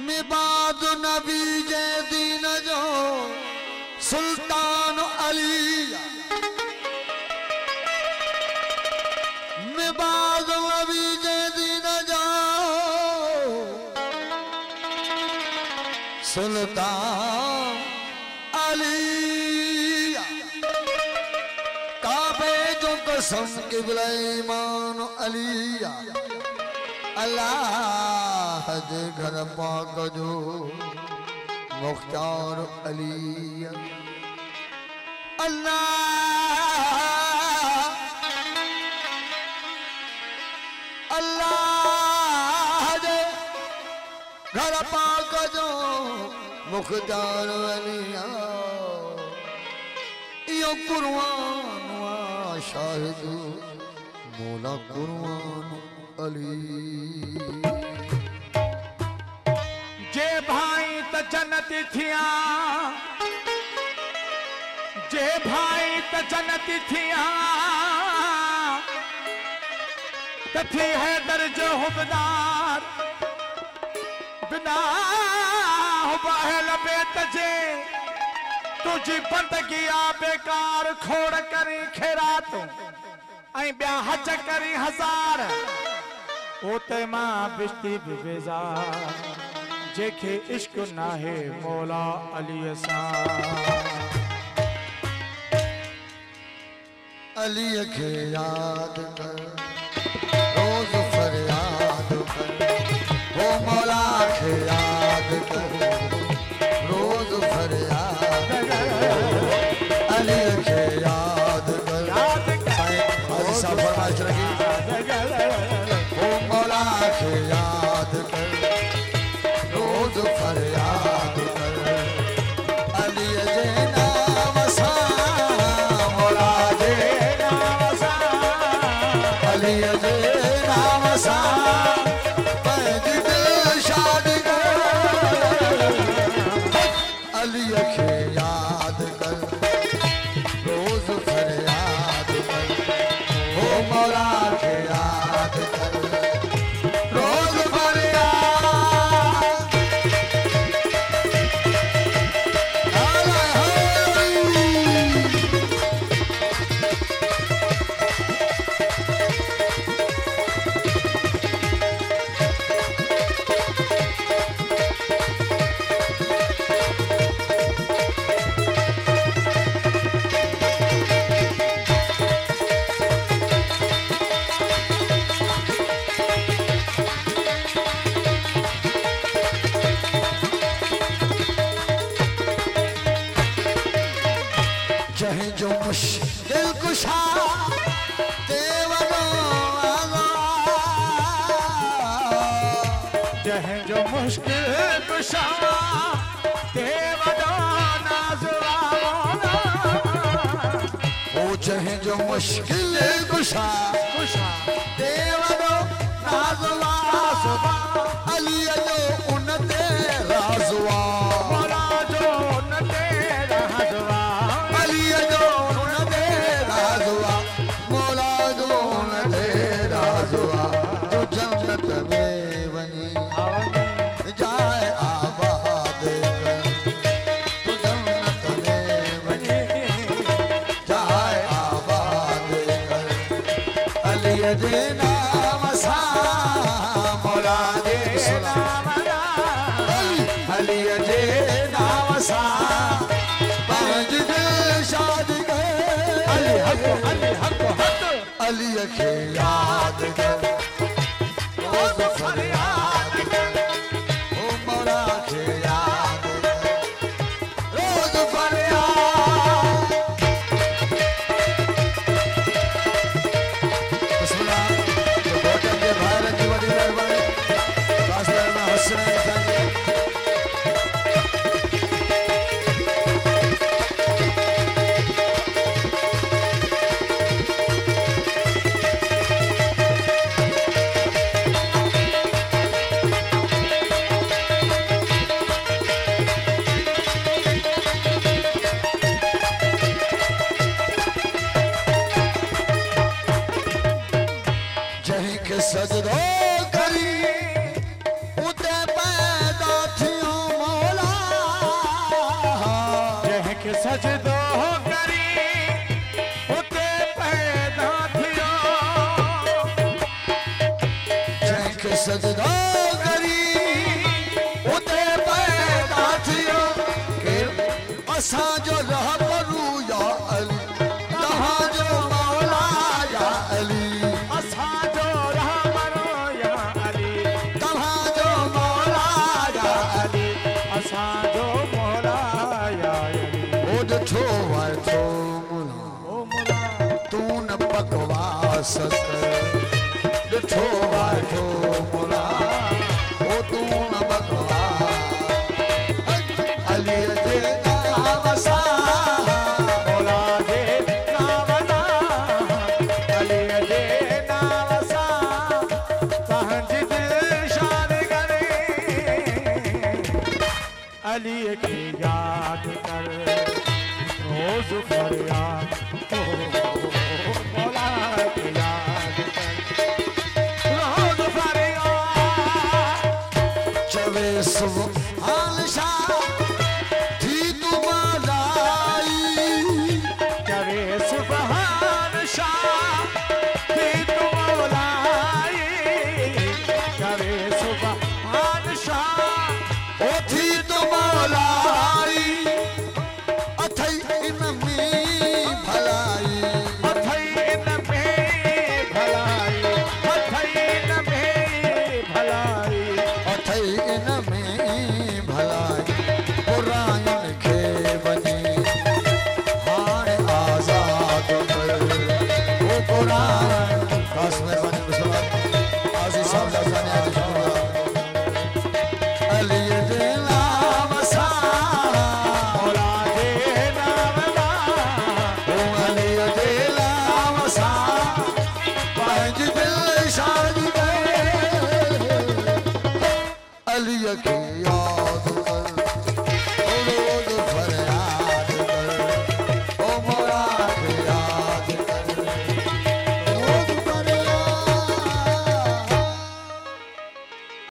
मिबाद नबी जे दीन जो सुल्तान अली मिबाद नबी जे दीन जो सुल्तान अली काबे जो कसम किबला ईमान अली अल्लाह जे घर पाक जो मुख्तार अली अल्लाह अल्लाह जे घर पाक जो मुख्तार अली यो कुर्बान वा शाहिद मौला कुर्बान अली जे भाई त जन्नती थिया जे भाई त जन्नती थिया तथी है दर्जो हुबदार बिना हुबहल बेत जे तुझी बंदगी आ बेकार खोड़ करी खेरात ऐं ॿिया हज करी हज़ार ओते मां बिश्ती बि बेज़ार जेके इश्क नाहे मौला अली सां अली के याद कर रोज फरियाद कर वो मौला के याद कर रोज फरियाद कर अली के याद कर हाजी साहब फरमाइश रखी वो मौला के याद कर रोज फरियाद कर अली जे नाम सा मौला जे नाम सा अली जे नाम सा पैज दिल शाद कर अली के याद कर रोज फरियाद कर वो मौला के याद कर रोज फरियाद चाहे जो मुश्किल कुशा चाहे जो मुश्किल कुशा देवदो नाज़ुरा वो चाहे जो मुश्किल कुशा कुशा देवदो नाज़ुवा अली जो उन ते राज़ुवा मौला जो न तेरा हज़वा अली जो उन ते राज़ुवा मौला जो उन ते राज़ुवा तू जन्नत में वनी जाए आबाद कर तू जन्नत में वनी जाए आबाद कर अली जे नाम सा मौला जे नाम अली जे नाम सा पंज दिल शाद कर अली हक अली के याद कर रोज फरियाद कर ओ मौला के याद कर रोज फरियाद बिस्मिल्लाह जो बोतल के बाहर की बड़ी मेहरबानी कासर में हसन चाहिए छोकरी उते पैदा थियो असांजो रहबरू या अली तव्हांजो मौला या अली असांजो रहबरो या अली तव्हांजो मौला या अली असांजो मौला या अली ओ ॾिठो वठो मुला ओ मुला तू न बकवास कर ॾिठो वठो मुला ओ तू न बकवास अली जे नाम सां मौला जे नाम सां अली जे नाम सां तव्हांजी दिलशान करे अली खे यादि कर रोज़ फरियाद मौला खे यादि कर रोज़ फरियाद चवे सुभान शाह थी तू मलाई करे सुभान शाह थी तू मौलाई करे सुभान शाह ओ थी तू मौलाई अथई इन में भलाई अथई इन में भलाई अथई इन में भलाई अथई इन में भलाई पुरायन खे वञी हाणे आज़ाद कर ओ पुरायन बस में